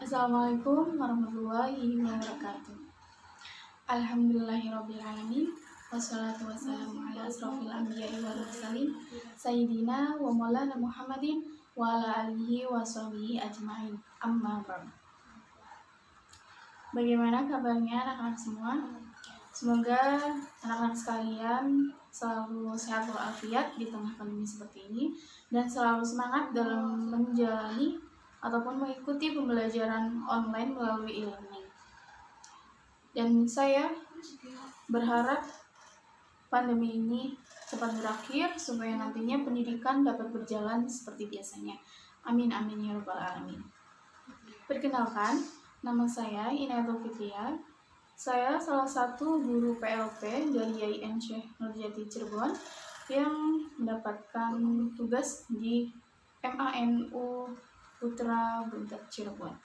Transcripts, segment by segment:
Assalamualaikum warahmatullahi wabarakatuh. Alhamdulillahirrabbilalamin. Wassalatu wassalamu ala asrofil anbiya'i wal mursalin Sayyidina wa maulana Muhammadin wa ala alihi wa sahbihi ajma'in. Amma ba'd. Bagaimana kabarnya anak-anak semua? Semoga anak-anak sekalian selalu sehat walafiat di tengah pandemi seperti ini dan selalu semangat dalam menjalani ataupun mengikuti pembelajaran online melalui e-learning. Dan saya berharap pandemi ini cepat berakhir supaya nantinya pendidikan dapat berjalan seperti biasanya. Amin amin ya rabbal alamin. Perkenalkan, nama saya Inayatul Fitria. Saya salah satu guru PLP dari YIN Syekh Nurjati Cirebon yang mendapatkan tugas di MANU Putra Buntet Cirebon.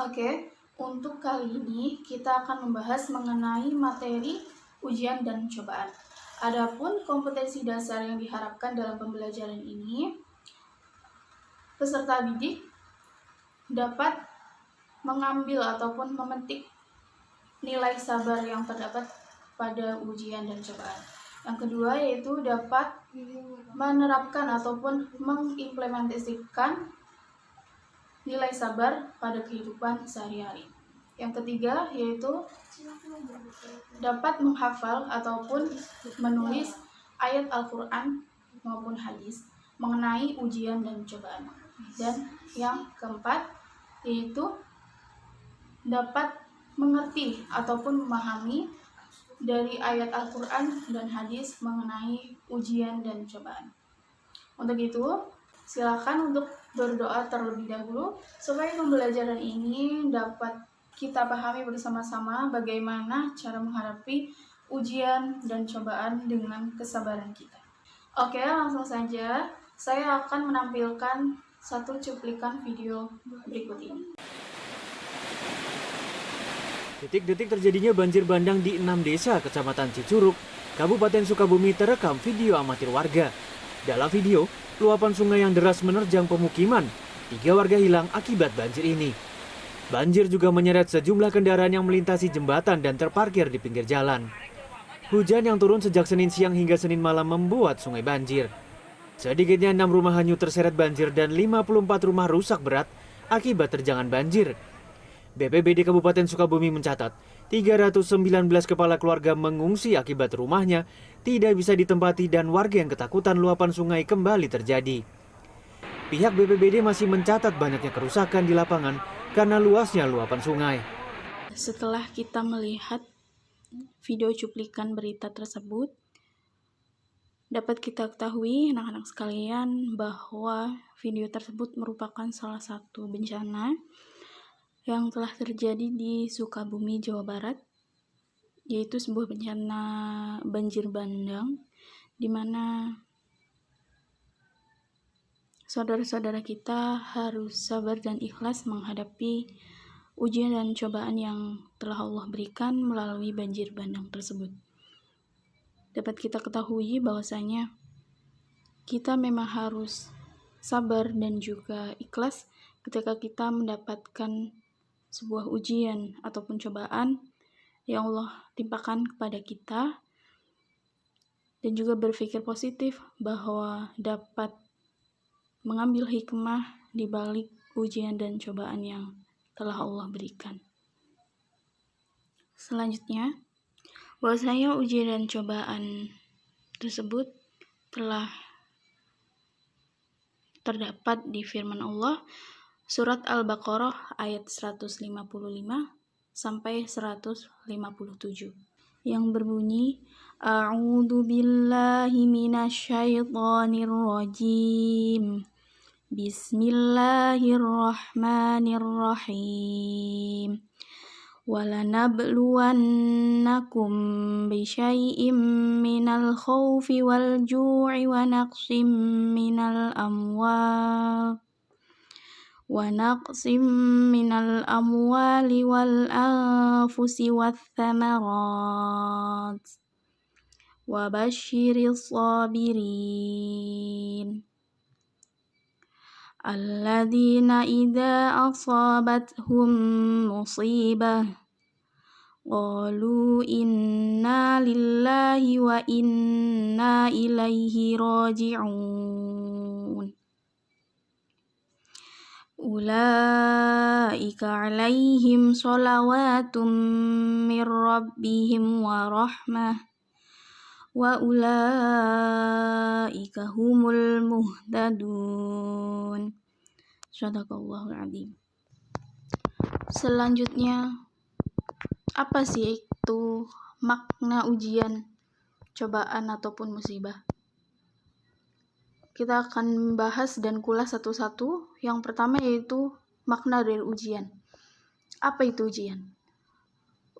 Oke, untuk kali ini kita akan membahas mengenai materi ujian dan cobaan. Adapun kompetensi dasar yang diharapkan dalam pembelajaran ini, peserta didik dapat mengambil ataupun memetik nilai sabar yang terdapat pada ujian dan cobaan. Yang kedua yaitu dapat menerapkan ataupun mengimplementasikan nilai sabar pada kehidupan sehari-hari. Yang ketiga yaitu dapat menghafal ataupun menulis ayat Al-Quran maupun hadis mengenai ujian dan cobaan. Dan yang keempat yaitu dapat mengerti ataupun memahami dari ayat Al-Quran dan hadis mengenai ujian dan cobaan. Untuk itu, silakan untuk berdoa terlebih dahulu supaya pembelajaran ini dapat kita pahami bersama-sama bagaimana cara menghadapi ujian dan cobaan dengan kesabaran kita. Oke, langsung saja. Saya akan menampilkan satu cuplikan video berikut ini. Detik-detik terjadinya banjir bandang di 6 desa Kecamatan Cicurug, Kabupaten Sukabumi terekam video amatir warga. Dalam video, luapan sungai yang deras menerjang pemukiman. 3 warga hilang akibat banjir ini. Banjir juga menyeret sejumlah kendaraan yang melintasi jembatan dan terparkir di pinggir jalan. Hujan yang turun sejak Senin siang hingga Senin malam membuat sungai banjir. Sedikitnya 6 rumah hanyut terseret banjir dan 54 rumah rusak berat akibat terjangan banjir. BPBD Kabupaten Sukabumi mencatat 319 kepala keluarga mengungsi akibat rumahnya tidak bisa ditempati dan warga yang ketakutan luapan sungai kembali terjadi. Pihak BPBD masih mencatat banyaknya kerusakan di lapangan karena luasnya luapan sungai. Setelah kita melihat video cuplikan berita tersebut, dapat kita ketahui anak-anak sekalian bahwa video tersebut merupakan salah satu bencana yang telah terjadi di Sukabumi, Jawa Barat, yaitu sebuah bencana banjir bandang di mana saudara-saudara kita harus sabar dan ikhlas menghadapi ujian dan cobaan yang telah Allah berikan melalui banjir bandang tersebut. Dapat kita ketahui bahwasanya kita memang harus sabar dan juga ikhlas ketika kita mendapatkan sebuah ujian ataupun cobaan yang Allah timpakan kepada kita, dan juga berpikir positif bahwa dapat mengambil hikmah di balik ujian dan cobaan yang telah Allah berikan. Selanjutnya, bahwasanya ujian dan cobaan tersebut telah terdapat di firman Allah Surat Al-Baqarah ayat 155 sampai 157 yang berbunyi A'udzu billahi minasyaitonir rajim. Bismillahirrahmanirrahim. وَلَنَبْلُوَنَّكُمْ بِشَيْءٍ مِّنَ الْخَوْفِ وَالْجُوعِ وَنَقْصٍ مِّنَ الْأَمْوَالِ وَالْأَنفُسِ وَالثَّمَرَاتِ وَبَشِّرِ الصَّابِرِينَ. alladzina idza asabathum musibah qalu inna lillahi wa inna ilaihi raji'un. Ulaika alaihim shalawatum mir rabbihim wa rahmah wa ulaika humul muhtadun. Shadaqallahul adzim. Selanjutnya, apa sih itu makna ujian, cobaan ataupun musibah? Kita akan membahas dan kulas satu-satu. Yang pertama yaitu makna dari ujian. Apa itu ujian?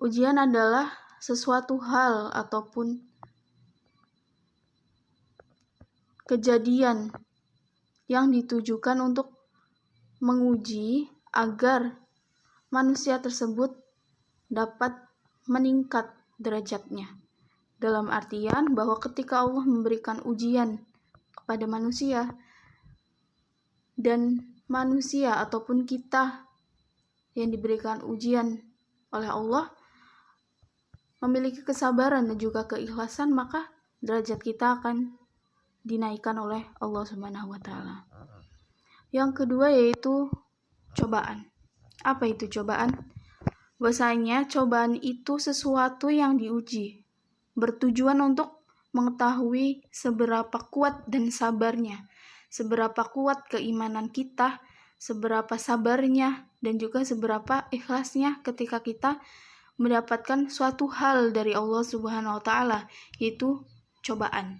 Ujian adalah sesuatu hal ataupun kejadian yang ditujukan untuk menguji agar manusia tersebut dapat meningkat derajatnya. Dalam artian bahwa ketika Allah memberikan ujian kepada manusia, dan manusia ataupun kita yang diberikan ujian oleh Allah memiliki kesabaran dan juga keikhlasan, maka derajat kita akan dinaikkan oleh Allah Subhanahu wa taala. Yang kedua yaitu cobaan. Apa itu cobaan? Bahwasanya cobaan itu sesuatu yang diuji, bertujuan untuk mengetahui seberapa kuat dan sabarnya, seberapa kuat keimanan kita, seberapa sabarnya, dan juga seberapa ikhlasnya ketika kita mendapatkan suatu hal dari Allah Subhanahu wa taala, yaitu cobaan.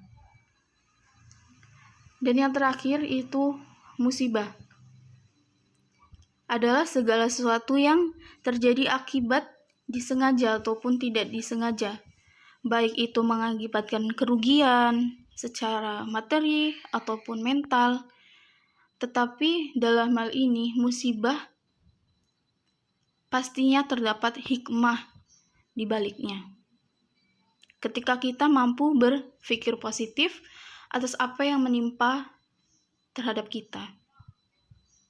Dan yang terakhir itu musibah. Adalah segala sesuatu yang terjadi akibat disengaja ataupun tidak disengaja. Baik itu mengakibatkan kerugian secara materi ataupun mental. Tetapi dalam hal ini musibah pastinya terdapat hikmah di baliknya. Ketika kita mampu berpikir positif atas apa yang menimpa terhadap kita,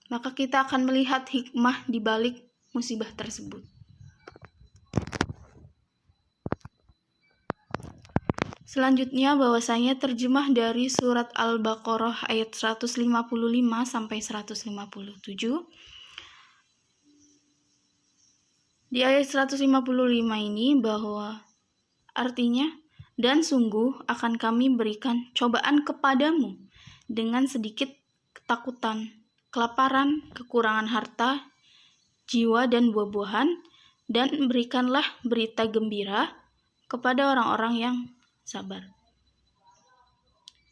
maka kita akan melihat hikmah di balik musibah tersebut. Selanjutnya bahwasanya terjemah dari surat Al-Baqarah ayat 155 sampai 157. Di ayat 155 ini bahwa artinya, dan sungguh akan kami berikan cobaan kepadamu dengan sedikit ketakutan, kelaparan, kekurangan harta, jiwa dan buah-buahan, dan berikanlah berita gembira kepada orang-orang yang sabar.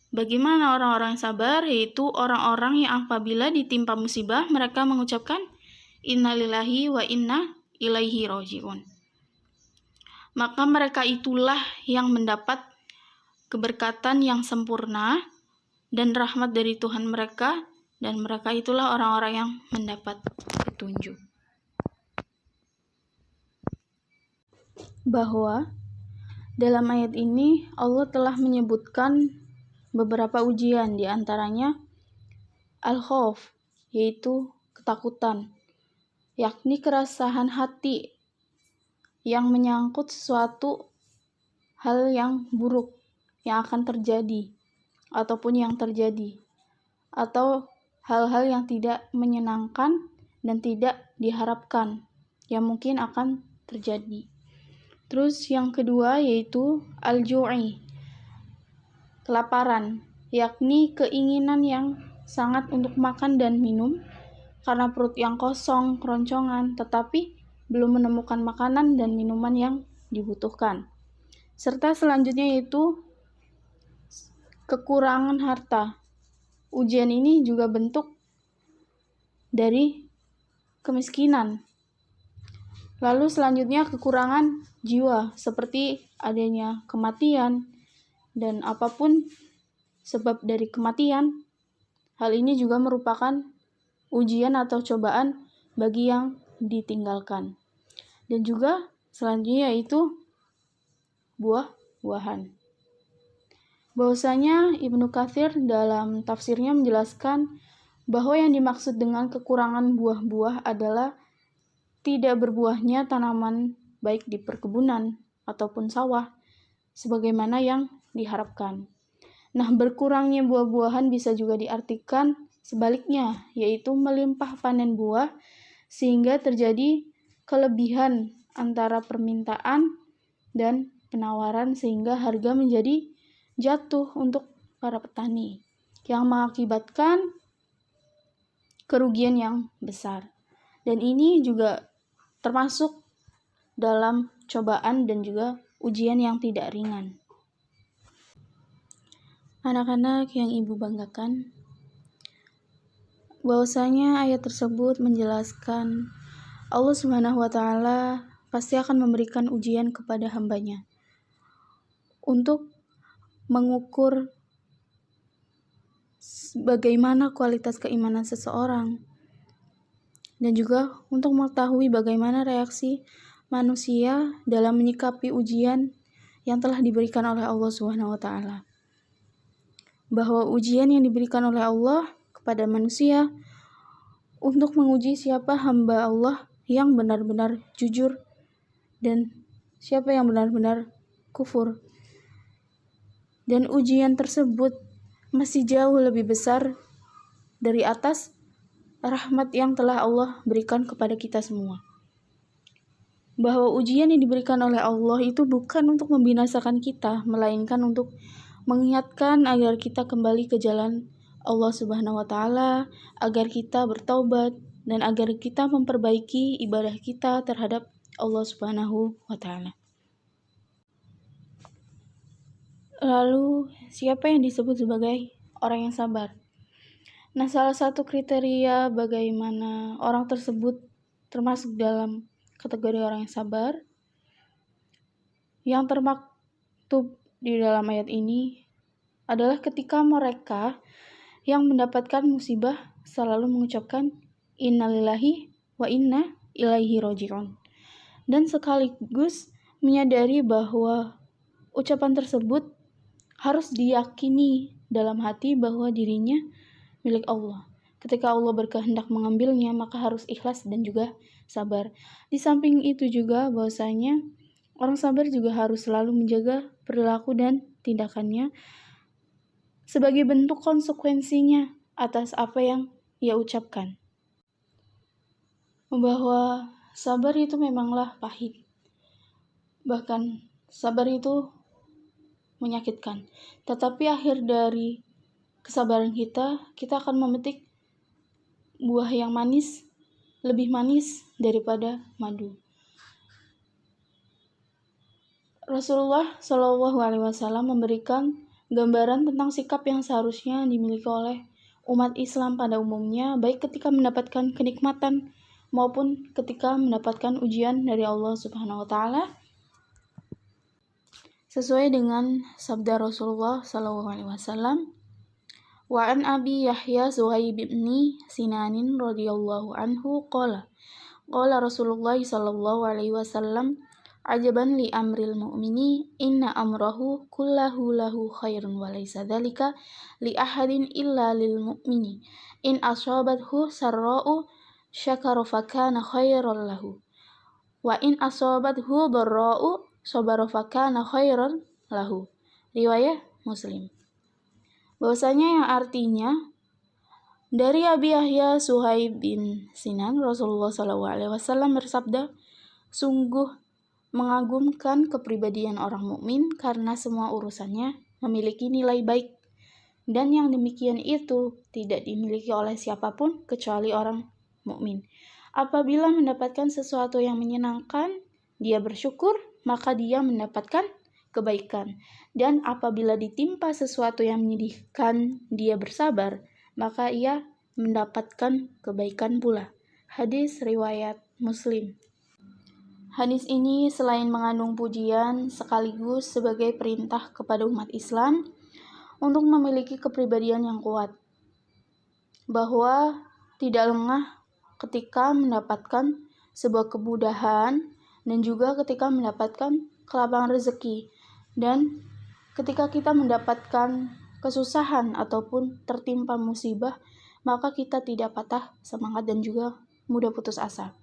Bagaimana orang-orang yang sabar? Yaitu orang-orang yang apabila ditimpa musibah mereka mengucapkan innalillahi wa inna ilaihi raji'un. Maka mereka itulah yang mendapat keberkatan yang sempurna dan rahmat dari Tuhan mereka, dan mereka itulah orang-orang yang mendapat petunjuk. Bahwa dalam ayat ini Allah telah menyebutkan beberapa ujian, di antaranya al-khauf, yaitu ketakutan, yakni keresahan hati yang menyangkut sesuatu hal yang buruk yang akan terjadi ataupun yang terjadi, atau hal-hal yang tidak menyenangkan dan tidak diharapkan yang mungkin akan terjadi. Terus yang kedua yaitu al-ju'i, kelaparan, yakni keinginan yang sangat untuk makan dan minum karena perut yang kosong, keroncongan, tetapi belum menemukan makanan dan minuman yang dibutuhkan. Serta selanjutnya yaitu kekurangan harta. Ujian ini juga bentuk dari kemiskinan. Lalu selanjutnya kekurangan jiwa, seperti adanya kematian dan apapun sebab dari kematian. Hal ini juga merupakan ujian atau cobaan bagi yang ditinggalkan. Dan juga selanjutnya yaitu buah-buahan. Bahwasanya Ibnu Katsir dalam tafsirnya menjelaskan bahwa yang dimaksud dengan kekurangan buah-buah adalah tidak berbuahnya tanaman baik di perkebunan ataupun sawah, sebagaimana yang diharapkan. Nah, berkurangnya buah-buahan bisa juga diartikan sebaliknya, yaitu melimpah panen buah sehingga terjadi kelebihan antara permintaan dan penawaran sehingga harga menjadi jatuh untuk para petani yang mengakibatkan kerugian yang besar. Dan ini juga termasuk dalam cobaan dan juga ujian yang tidak ringan. Anak-anak yang ibu banggakan, bahwasanya ayat tersebut menjelaskan Allah Subhanahu wa Ta'ala pasti akan memberikan ujian kepada hambanya untuk mengukur bagaimana kualitas keimanan seseorang dan juga untuk mengetahui bagaimana reaksi manusia dalam menyikapi ujian yang telah diberikan oleh Allah Subhanahu wa Ta'ala. Bahwa ujian yang diberikan oleh Allah kepada manusia untuk menguji siapa hamba Allah yang benar-benar jujur dan siapa yang benar-benar kufur. Dan ujian tersebut masih jauh lebih besar dari atas rahmat yang telah Allah berikan kepada kita semua. Bahwa ujian yang diberikan oleh Allah itu bukan untuk membinasakan kita, melainkan untuk mengingatkan agar kita kembali ke jalan Allah Subhanahu wa Ta'ala, agar kita bertaubat dan agar kita memperbaiki ibadah kita terhadap Allah Subhanahu wa Ta'ala. Lalu, siapa yang disebut sebagai orang yang sabar? Nah, salah satu kriteria bagaimana orang tersebut termasuk dalam kategori orang yang sabar yang termaktub di dalam ayat ini adalah ketika mereka yang mendapatkan musibah selalu mengucapkan innalillahi wa inna ilaihi raji'un, dan sekaligus menyadari bahwa ucapan tersebut harus diyakini dalam hati bahwa dirinya milik Allah. Ketika Allah berkehendak mengambilnya, maka harus ikhlas dan juga sabar. Di samping itu juga bahwasanya orang sabar juga harus selalu menjaga perilaku dan tindakannya sebagai bentuk konsekuensinya atas apa yang ia ucapkan. Bahwa sabar itu memanglah pahit. Bahkan sabar itu menyakitkan. Tetapi akhir dari kesabaran kita akan memetik buah yang manis, lebih manis daripada madu. Rasulullah Shallallahu Alaihi Wasallam memberikan gambaran tentang sikap yang seharusnya dimiliki oleh umat Islam pada umumnya, baik ketika mendapatkan kenikmatan maupun ketika mendapatkan ujian dari Allah Subhanahu wa Ta'ala, sesuai dengan sabda Rasulullah Shallallahu Alaihi Wasallam. Wa an Abi Yahya Zuhaib bin Sinanin radhiyallahu anhu qala Rasulullah Shallallahu Alaihi Wasallam ajaban li amril mu'mini inna amrahu kullahu lahu khairun wa laysa dzalika li ahadin illa lil mu'mini in asabathu sarra'u syakara fakana khairan lahu wa in asabathu dharra'u sabara fakana khairan lahu. Riwayat Muslim. Bahwasanya yang artinya dari Abi Yahya Suhaib bin Sinan, Rasulullah SAW bersabda, sungguh mengagumkan kepribadian orang mukmin karena semua urusannya memiliki nilai baik, dan yang demikian itu tidak dimiliki oleh siapapun kecuali orang mukmin. Apabila mendapatkan sesuatu yang menyenangkan, dia bersyukur, maka dia mendapatkan kebaikan. Dan apabila ditimpa sesuatu yang menyedihkan, dia bersabar, maka ia mendapatkan kebaikan pula. Hadis riwayat Muslim. Hadis ini selain mengandung pujian, sekaligus sebagai perintah kepada umat Islam untuk memiliki kepribadian yang kuat, bahwa tidak lengah ketika mendapatkan sebuah kemudahan dan juga ketika mendapatkan kelapangan rezeki, dan ketika kita mendapatkan kesusahan ataupun tertimpa musibah, maka kita tidak patah semangat dan juga mudah putus asa.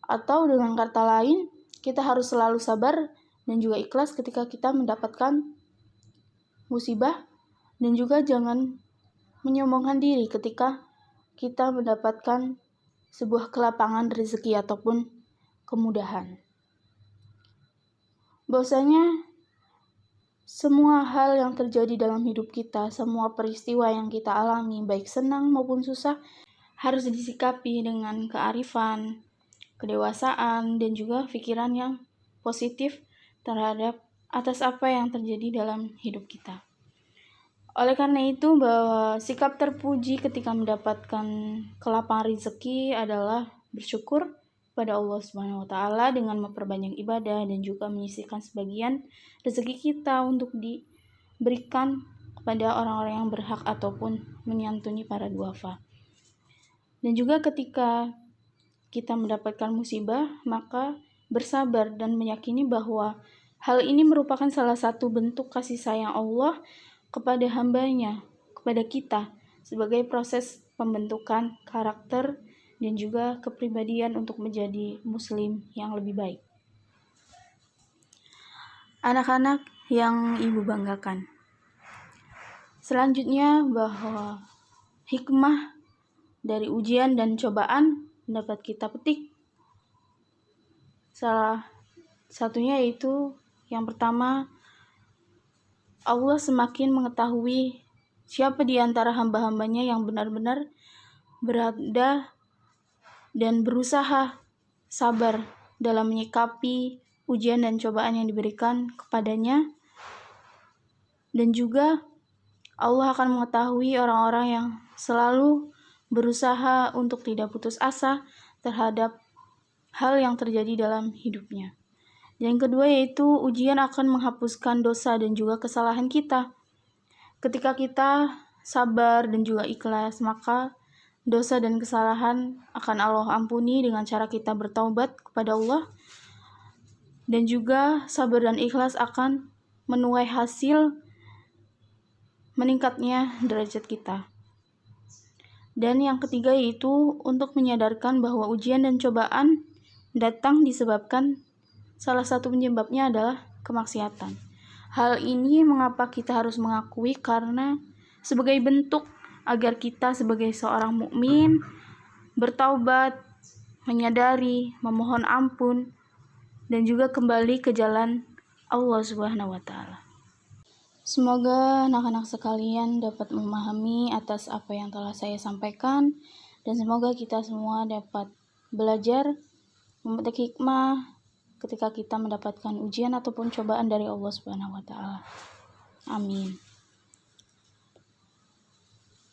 Atau dengan kata lain, kita harus selalu sabar dan juga ikhlas ketika kita mendapatkan musibah, dan juga jangan menyombongkan diri ketika kita mendapatkan sebuah kelapangan rezeki ataupun kemudahan. Bahwasanya semua hal yang terjadi dalam hidup kita, semua peristiwa yang kita alami, baik senang maupun susah, harus disikapi dengan kearifan, kedewasaan, dan juga pikiran yang positif terhadap atas apa yang terjadi dalam hidup kita. Oleh karena itu, bahwa sikap terpuji ketika mendapatkan kelapangan rezeki adalah bersyukur pada Allah Subhanahu wa Ta'ala dengan memperbanyak ibadah dan juga menyisihkan sebagian rezeki kita untuk diberikan kepada orang-orang yang berhak ataupun menyantuni para duafa. Dan juga ketika kita mendapatkan musibah, maka bersabar dan meyakini bahwa hal ini merupakan salah satu bentuk kasih sayang Allah kepada hambanya, kepada kita, sebagai proses pembentukan karakter dan juga kepribadian untuk menjadi muslim yang lebih baik. Anak-anak yang ibu banggakan. Selanjutnya, bahwa hikmah dari ujian dan cobaan dapat kita petik. Salah satunya yaitu yang pertama, Allah semakin mengetahui siapa di antara hamba-hambanya yang benar-benar berada dan berusaha sabar dalam menyikapi ujian dan cobaan yang diberikan kepadanya. Dan juga Allah akan mengetahui orang-orang yang selalu berusaha untuk tidak putus asa terhadap hal yang terjadi dalam hidupnya. Yang kedua yaitu ujian akan menghapuskan dosa dan juga kesalahan kita. Ketika kita sabar dan juga ikhlas, maka dosa dan kesalahan akan Allah ampuni dengan cara kita bertaubat kepada Allah. Dan juga sabar dan ikhlas akan menuai hasil meningkatnya derajat kita. Dan yang ketiga yaitu untuk menyadarkan bahwa ujian dan cobaan datang disebabkan salah satu penyebabnya adalah kemaksiatan. Hal ini mengapa kita harus mengakui, karena sebagai bentuk agar kita sebagai seorang mukmin bertaubat, menyadari, memohon ampun, dan juga kembali ke jalan Allah Subhanahu wa Ta'ala. Semoga anak-anak sekalian dapat memahami atas apa yang telah saya sampaikan, dan semoga kita semua dapat belajar memetik hikmah ketika kita mendapatkan ujian ataupun cobaan dari Allah Subhanahu wa Ta'ala. Amin.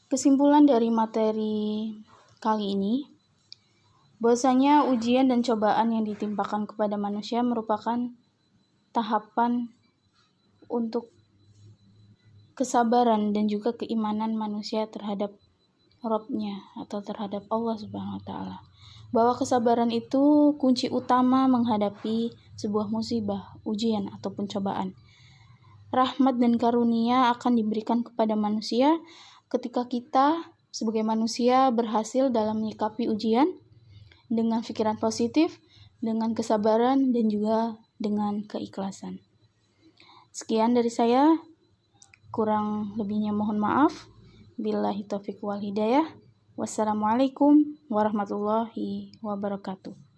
Kesimpulan dari materi kali ini, bahwasanya ujian dan cobaan yang ditimpakan kepada manusia merupakan tahapan untuk kesabaran dan juga keimanan manusia terhadap Rabb-nya atau terhadap Allah Subhanahu wa Ta'ala. Bahwa kesabaran itu kunci utama menghadapi sebuah musibah, ujian ataupun cobaan. Rahmat dan karunia akan diberikan kepada manusia ketika kita sebagai manusia berhasil dalam menyikapi ujian dengan pikiran positif, dengan kesabaran, dan juga dengan keikhlasan. Sekian dari saya, kurang lebihnya mohon maaf. Billahi taufiq wal hidayah. Wassalamualaikum warahmatullahi wabarakatuh.